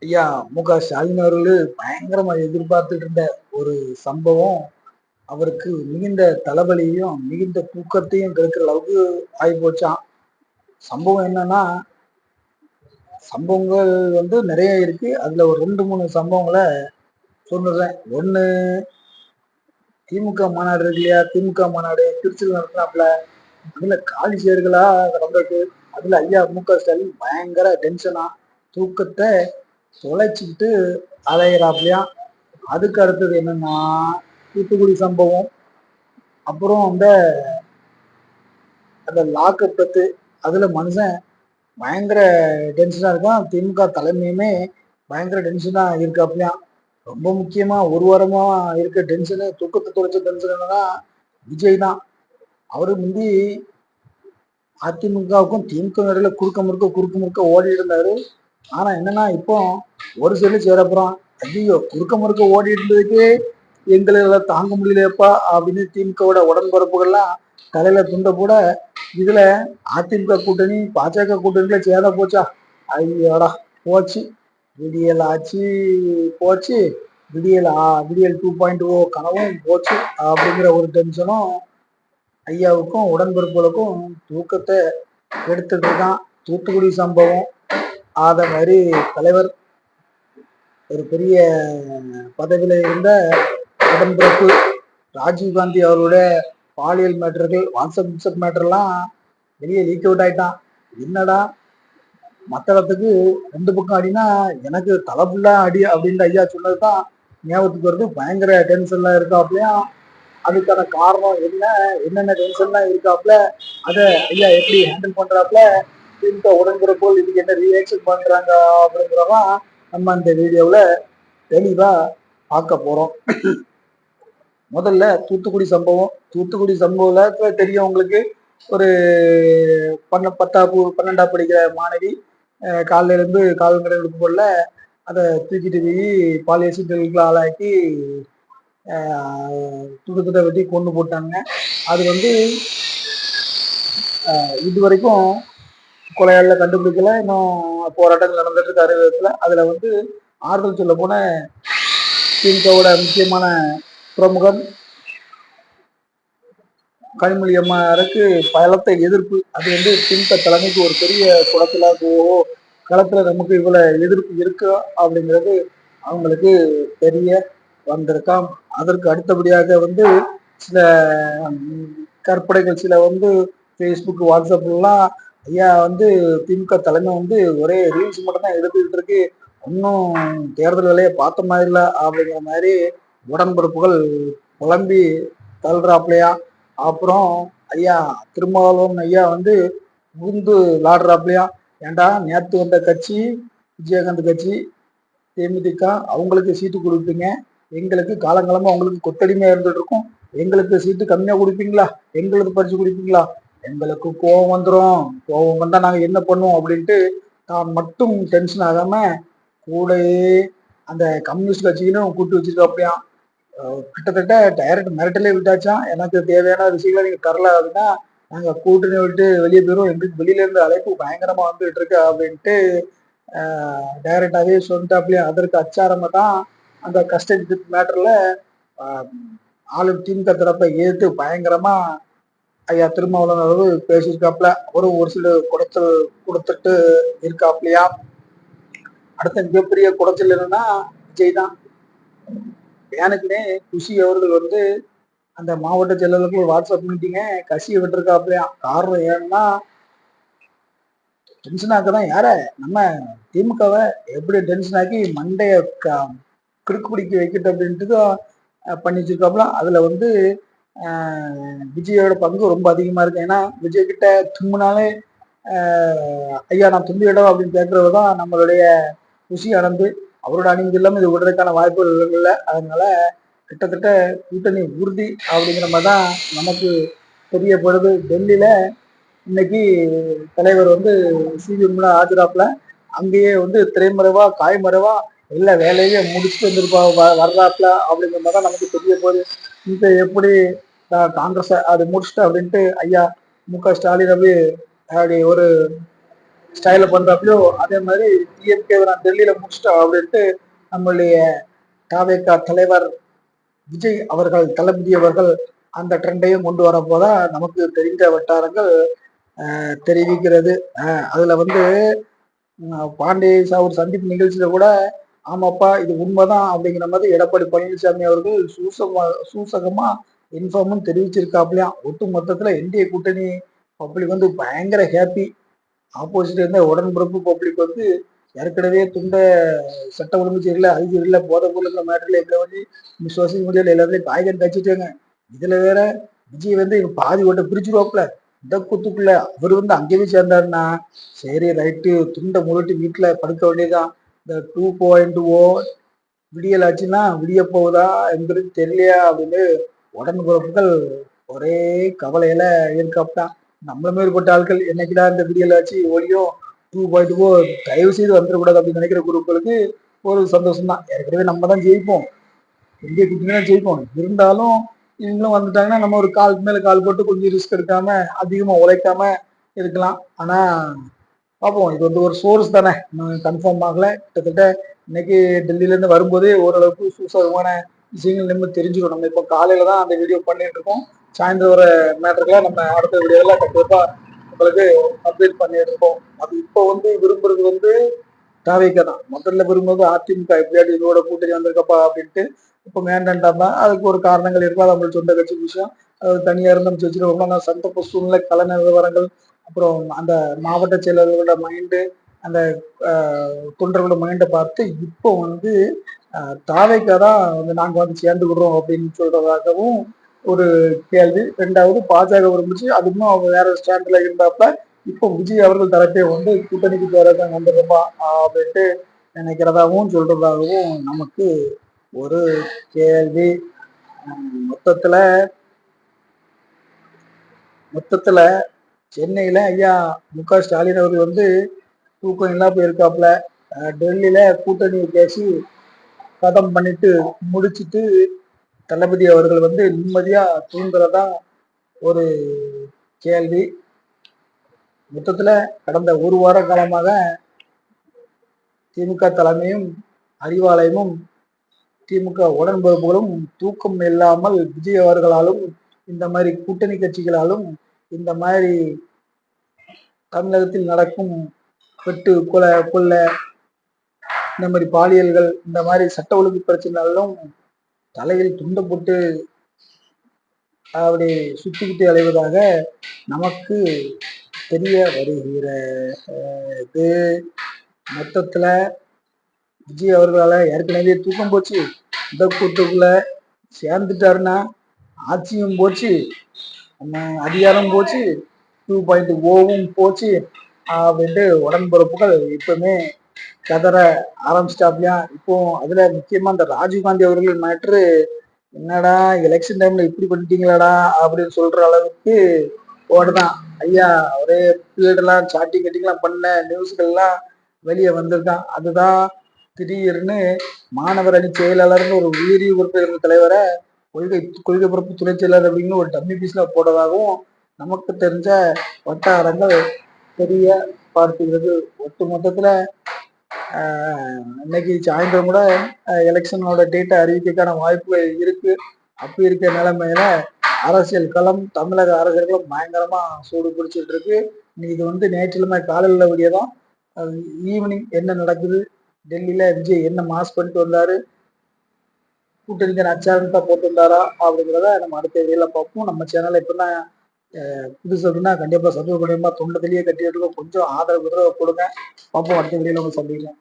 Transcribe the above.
ஐயா மு.க. ஸ்டாலின் அவர்கள் பயங்கரமா எதிர்பார்த்துட்டு இருந்த ஒரு சம்பவம் அவருக்கு மிகுந்த தலைவலியையும், மிகுந்த தூக்கத்தையும் கெடுக்கிற அளவுக்கு ஆயிப்போச்சாம். சம்பவம் என்னன்னா, சம்பவங்கள் நெறைய இருக்கு. அதுல ஒரு 2, 3 சம்பவங்கள சொல்லுறேன். ஒண்ணு திமுக மாநாடு இருக்கு இல்லையா? திமுக மாநாடு திருச்சியில நடத்துனாப்புல. அதுல காலி சேர்களா கிடந்திருக்கு. அதுல ஐயா மு.க. ஸ்டாலின் பயங்கர டென்ஷனா, தூக்கத்த தொலைச்சுக்கிட்டு அலையிறாப்லயாம். அதுக்கு அடுத்தது என்னன்னா, தூத்துக்குடி சம்பவம். அப்புறம் அந்த லாக்கப் டெத்து. அதுல மனுஷன் பயங்கர டென்ஷனா இருக்கான். திமுக தலைமையுமே பயங்கர டென்ஷனா இருக்காப்லயாம். ரொம்ப முக்கியமா ஒரு வாரமா இருக்க டென்ஷனு, தூக்கத்த தொலைச்ச டென்ஷன் என்னன்னா, விஜய் தான். அவரு முந்தி அதிமுகவுக்கும் திமுக இடையில குறுக்க முறுக்க ஓடிட்டு இருந்தாரு. ஆனா என்னன்னா, இப்போ ஒரு சைடுல சேரப்போறான். ஐயோ, குறுக்க முறுக்க ஓடிட்டு இருந்ததுக்கே எங்களால தாங்க முடியலையப்பா அப்படின்னு திமுகவோட உடன்பிறப்புகள்லாம் தலையில துண்ட போட, இதுல அதிமுக கூட்டணி பாஜக கூட்டணியில சேர போச்சா? ஐயோடா, போச்சு. விடியல் ஆச்சு, போச்சு. விடியல் 2.0 கனவும் போச்சு அப்படிங்கிற ஒரு டென்ஷனும் ஐயாவுக்கும் உடன்பிறப்புகளுக்கும் தூக்கத்தை எடுத்துட்டு இருக்கான். தூத்துக்குடி சம்பவம். அத மாதிரி தலைவர் ஒரு பெரிய பதவியில இருந்த உடன்பிறப்பு ராஜீவ்காந்தி அவருடைய பாலியல் மேட்டர்கள், வாட்ஸ்அப் மேட்டர்லாம் வெளியே லீக் அவுட் ஆயிட்டான். என்னடா மத்தளத்துக்கு 2 பக்கம் அடினா எனக்கு தலை ஃபுல்லா அடி அப்படின்னு ஐயா சொன்னதுதான் ஞாபகத்துக்கு வருது. பயங்கர டென்ஷன்ல இருக்காப்லயும். அதுக்கான காரணம் என்ன, என்னென்ன டென்ஷன்லாம் இருக்காப்ல, அதை ஐயா எப்படி ஹேண்டில் பண்றாப்ல, திமுக உடன்பிறப்போல் இதுக்கு என்ன ரியாக்ஷன் பண்றாங்க அப்படிங்கிறதான் நம்ம இந்த வீடியோவில் தெளிவா பார்க்க போறோம். முதல்ல தூத்துக்குடி சம்பவம். தூத்துக்குடி சம்பவத்துல தெரியும் உங்களுக்கு, ஒரு 12ஆம் படிக்கிற மாணவி காலையில இருந்து கால்நடை போல அதை தூக்கிட்டு போய் பாலியல் சீண்டலுக்கு ஆளாக்கி துடுக்கத்தை வெட்டி கொண்டு போட்டாங்க. அது இது வரைக்கும் கொலையாளில கண்டுபிடிக்கல. இன்னும் போராட்டங்கள் நடந்துட்டு இருக்கு அறிவியத்துல. அதுல ஆறுதல் சொல்ல போன திமுகவோட முக்கியமான பிரமுகர் கனிமொழி அம்மாருக்கு பலத்த எதிர்ப்பு. அது திமுக தலைமைக்கு ஒரு பெரிய குளத்துல களத்துல நமக்கு இவ்வளவு எதிர்ப்பு இருக்கு அப்படிங்கிறது அவங்களுக்கு தெரிய வந்திருக்காம். அதற்கு அடுத்தபடியாக சில கற்பனைகள், சில ஃபேஸ்புக், வாட்ஸ்அப்லாம் ஐயா திமுக தலைமை ஒரே ரீல்ஸ் மட்டும் தான் எடுத்துக்கிட்டு இருக்கு, இன்னும் தேர்தல் வேலையை பார்த்த மாதிரி இல்லை அப்படிங்கிற மாதிரி உடன்பிறப்புகள் புலம்பி தள்ளுறாப்லையா. அப்புறம் ஐயா திருமாவளவன் ஐயா புகுந்து விளாடுறாப்லையா. ஏண்டா நேற்று வந்த கட்சி விஜயகாந்த் கட்சி தேமுதிக, அவங்களுக்கு சீட்டு கொடுப்பீங்க, எங்களுக்கு காலங்காலமா அவங்களுக்கு கொத்தடிமையா இருந்துட்டு இருக்கும், எங்களுக்கு சீட்டு கம்மியா கொடுப்பீங்களா, எங்களுக்கு பறிச்சு கொடுப்பீங்களா, எங்களுக்கு கோபம் வந்துடும், கோபம் வந்தா நாங்க என்ன பண்ணுவோம் அப்படின்ட்டு தான் மட்டும் டென்ஷன் ஆகாம கூடயே அந்த கம்யூனிஸ்ட் கட்சியிலும் கூட்டு வச்சிருக்காப்படியாம். கிட்டத்தட்ட டைரக்ட் மிரட்டலே விட்டாச்சான். எனக்கு தேவையான விஷயங்களை நீங்க தரல அப்படின்னா நாங்க கூட்டணி விட்டு வெளியே போயிடும், எங்களுக்கு வெளியில இருந்து அழைப்பு பயங்கரமா வந்துட்டு இருக்கு அப்படின்ட்டு டைரக்டாவே சொல்லிட்டாப்லையா. அதற்கு அச்சாரமா தான் அந்த கஸ்டடி மேட்டர்ல ஆளும் திமுக தரப்பை ஏற்று பயங்கரமா ஐயா திருமாவளவன் அளவு பேசியிருக்காப்ல. ஒரு சில குடைச்சல் கொடுத்துட்டு இருக்காப்லையா. அடுத்த மிகப்பெரிய குடைச்சல் என்னன்னா விஜய் தான். எனக்குனே குஷி அவர்கள் அந்த மாவட்ட செயலருக்கு ஒரு வாட்ஸ்அப் மீட்டிங்க கசிய விட்டுருக்காப்லையா. காரணம் ஏன்னா டென்ஷன் ஆக்கதான் யார, நம்ம திமுகவை எப்படி டென்ஷன் ஆக்கி மண்டைய கிறுக்கு பிடிக்க வைக்கட்டும் அப்படின்ட்டு தான் பண்ணி வச்சிருக்காப்புல. அதுல விஜயோட பங்கு ரொம்ப அதிகமா இருக்கு. ஏன்னா விஜய் கிட்ட தும்முனாலே ஐயா நான் தும்பி இடம் அப்படின்னு கேட்கறதுதான் நம்மளுடைய குஷி ஆனந்து. அவரோட அணிந்து இல்லாமல் இது விடுறதுக்கான வாய்ப்புகள் இல்லை. அதனால கிட்டத்தட்ட கூட்டணி உறுதி அப்படிங்கிற மாதிரி தான் நமக்கு தெரியப்படுது. டெல்லியில இன்னைக்கு தலைவர் சிவிஎம்ல ஆஜராப்புல, அங்கேயே திரைமறைவா காய்மறைவா எல்லா வேலையே முடிச்சுட்டு வர்றாப்புல அப்படிங்கிற மாதிரி தான் நமக்கு தெரிய போகுது. இந்த எப்படி காங்கிரஸ் அது முடிச்சுட்டு அப்படின்ட்டு ஐயா மு.க. ஸ்டாலின் அப்படி ஒரு ஸ்டைல பண்றாப்பையோ அதே மாதிரி டிஎம்கே நான் டெல்லியில முடிச்சிட்டோம் அப்படின்ட்டு நம்மளுடைய தாவேகா தலைவர் விஜய் அவர்கள் தளபதி அவர்கள் அந்த ட்ரெண்டையும் கொண்டு வரப்போதான் நமக்கு தெரிந்த வட்டாரங்கள் தெரிவிக்கிறது. அதுல வந்து பாண்டே ஒரு சந்திப்பு நிகழ்ச்சியில கூட ஆமாப்பா இது உண்மைதான் அப்படிங்கிற மாதிரி எடப்பாடி பழனிசாமி அவர்கள் சூசகமா இன்ஃபார்மும் தெரிவிச்சிருக்காப்லையாம். ஒட்டு மொத்தத்துல என்டிஏ கூட்டணி பப்ளிக் வந்து பயங்கர ஹாப்பி. ஆப்போசிட் இருந்த உடன்பிறப்பு பப்ளிக் வந்து ஏற்கனவே துண்ட சட்ட ஒழுங்கு சரியில்லை, அது சரியில்லை, போதை பொருளுங்கிற மேட்டர்ல எங்களை வந்து சோசியல் மீடியால எல்லாத்துலயும் காய்கறி கழிச்சுட்டாங்க. இதுல வேற விஜய் வந்து பாதி ஓட்ட பிரிச்சுருவாப்புல இந்த குத்துக்குள்ள அவர் வந்து அங்கேயே சேர்ந்தாருன்னா சரி ரைட்டு துண்டை முழுட்டு வீட்டுல படுக்க வேண்டியதுதான். இந்த 2.0 விடியல் ஆச்சுன்னா விடிய போகுதா என்கிறது தெரியலையா அப்படின்னு உடன்பிறப்புகள் ஒரே கவலையில இருக்காப்தான். நம்மள மேற்பட்ட ஆட்கள் என்னைக்குடா இந்த விடியல் ஆச்சு ஒளியும் 2.0 தயவு செய்து வந்துடக்கூடாது அப்படின்னு நினைக்கிற குரூப்களுக்கு ஒரு சந்தோஷம் தான். ஏற்கனவே நம்ம தான் ஜெயிப்போம், இந்திய கூட்டணி தான் ஜெயிப்போம். இருந்தாலும் இவங்களும் வந்துட்டாங்கன்னா நம்ம ஒரு காலுக்கு மேல கால் போட்டு கொஞ்சம் ரிஸ்க் எடுக்காம அதிகமா உழைக்காம இருக்கலாம். ஆனா பார்ப்போம், இது வந்து ஒரு சோர்ஸ் தானே, கன்ஃபார்ம் ஆகல. கிட்டத்தட்ட இன்னைக்கு டெல்லியில இருந்து வரும்போதே ஓரளவுக்கு சூசகமான விஷயங்கள் நம்ம தெரிஞ்சுக்கணும். நம்ம இப்போ காலையில தான் அந்த வீடியோ பண்ணிட்டு இருக்கோம். சாயந்தரம் வர மேட்டருக்குலாம் நம்ம அடுத்த வீடியோல கண்டிப்பா உங்களுக்கு அப்டேட் பண்ணிட்டு இருக்கோம். அது இப்போ வந்து விரும்புறது வந்து தாவேக்கா தான். முதல்ல விரும்புவது அதிமுக எப்படியாவது இதோட கூட்டணி வந்திருக்கப்பா அப்படின்ட்டு இப்போ வேண்டாண்டாமா. அதுக்கு ஒரு காரணங்கள் இருக்கும், அது அவங்களுக்கு சொந்த கட்சி விஷயம். அது தனியா இருந்து வச்சுருக்கோம்னா சந்தர்ப்ப சூழ்நிலை கள நிலவரங்கள் அப்புறம் அந்த மாவட்ட செயலர்களோட மைண்டு அந்த தொண்டர்களோட மைண்டை பார்த்து இப்போ வந்து தாவேக்கா தான் வந்து நாங்க வந்து சேர்ந்துக்கிறோம் அப்படின்னு சொல்றதாகவும் ஒரு கேள்வி. ரெண்டாவது பாஜக விரும்பிச்சு அதுவும் அவங்க வேற ஸ்டாண்ட்ல இருந்தாப்ப இப்போ விஜய் அவர்கள் தரப்பே வந்து கூட்டணிக்கு பேரதான் வந்துடுமா அப்படின்ட்டு நினைக்கிறதாகவும் சொல்றதாகவும் நமக்கு ஒரு கேள்வி. மொத்தத்துல மொத்தத்துல சென்னையில ஐயா மு.க. ஸ்டாலின் அவர்கள் வந்து தூக்கம் இல்லாம போயிருக்காப்புல. டெல்லியில கூட்டணியை பேசி கதம் பண்ணிட்டு முடிச்சுட்டு தளபதி அவர்கள் வந்து நிம்மதியா தூங்குறதா ஒரு கேள்வி. மொத்தத்துல கடந்த ஒரு வார காலமாக திமுக தலைமையும் அறிவாலயமும் திமுக உடன்பிறப்புகளும் தூக்கம் இல்லாமல் விஜய் அவர்களாலும் இந்த மாதிரி கூட்டணி கட்சிகளாலும் இந்த மாதிரி தமிழகத்தில் நடக்கும் வெட்டு கொலை கொள்ளை இந்த மாதிரி பாலியல்கள் இந்த மாதிரி சட்ட ஒழுங்கு பிரச்சனைகளும் தலையில் துண்டை போட்டு அப்படி சுத்திக்கிட்டு அலைவதாக நமக்கு தெரிய வருகிறது. மொத்தத்துல விஜய் அவர்களால ஏற்கனவே தூக்கம் போச்சு, இந்த கூட்டுக்குள்ள சேர்ந்துட்டாருன்னா ஆட்சியும் போச்சு, அதிகாரம் போச்சு, 2.0வும் போச்சு அப்படின்ட்டு உடன்பிறப்புகள் இப்பவுமே கதற ஆரம்பிச்சிட்டாப்லையா. இப்போ அதுல முக்கியமா இந்த ராஜீவ்காந்தி அவர்கள் மேட்ரு என்னடா எலெக்ஷன் டைம்ல இப்படி பண்ணிட்டீங்களாடா அப்படின்னு சொல்ற அளவுக்கு ஓடுதான். ஐயா ஒரே பீரியடெல்லாம் சாட்டி கட்டிங்கெல்லாம் பண்ண நியூஸ்கள்லாம் வெளியே வந்திருக்கான். அதுதான் திடீர்னு மாணவர் அணி செயலாளர்னு ஒரு உயிரி உறுப்பினர் தலைவரை கொள்கை பொறுப்பு துணை செயலர் அப்படின்னு ஒரு டம்மி பீஸ்ல போட்டதாகவும் நமக்கு தெரிஞ்ச வட்டாரங்கள் தெரிய பார்த்துகிறது. ஒட்டு மொத்தத்துல இன்னைக்கு சாயந்தரம் கூட எலெக்ஷனோட டேட்டை அறிவிக்கிறதுக்கான வாய்ப்புகள் இருக்கு. அப்படி இருக்க நிலைமையில அரசியல் களம் தமிழக அரசியல்களும் பயங்கரமா சூடு பிடிச்சிட்டு இருக்கு. இது வந்து நேற்றிலுமே காலையில் விடியதான் ஈவினிங் என்ன நடக்குது, டெல்லியில விஜய் என்ன மாஸ் பண்ணிட்டு வந்தாரு, கூட்டணிக்கு அச்சாரத்தை போட்டு வந்தாரா அப்படிங்கிறத நம்ம அடுத்த வீடியோல பார்ப்போம். நம்ம சேனலை இப்பதான் புதுசு அப்படின்னா கண்டிப்பா சப்ஸ்கிரைப் பண்ணிருமா, தொண்டத்திலேயே கட்டி எடுக்க கொஞ்சம் ஆதரவு கொடுங்க. பார்ப்போம் அடுத்த வீடியோல உங்க சந்திக்கலாம்.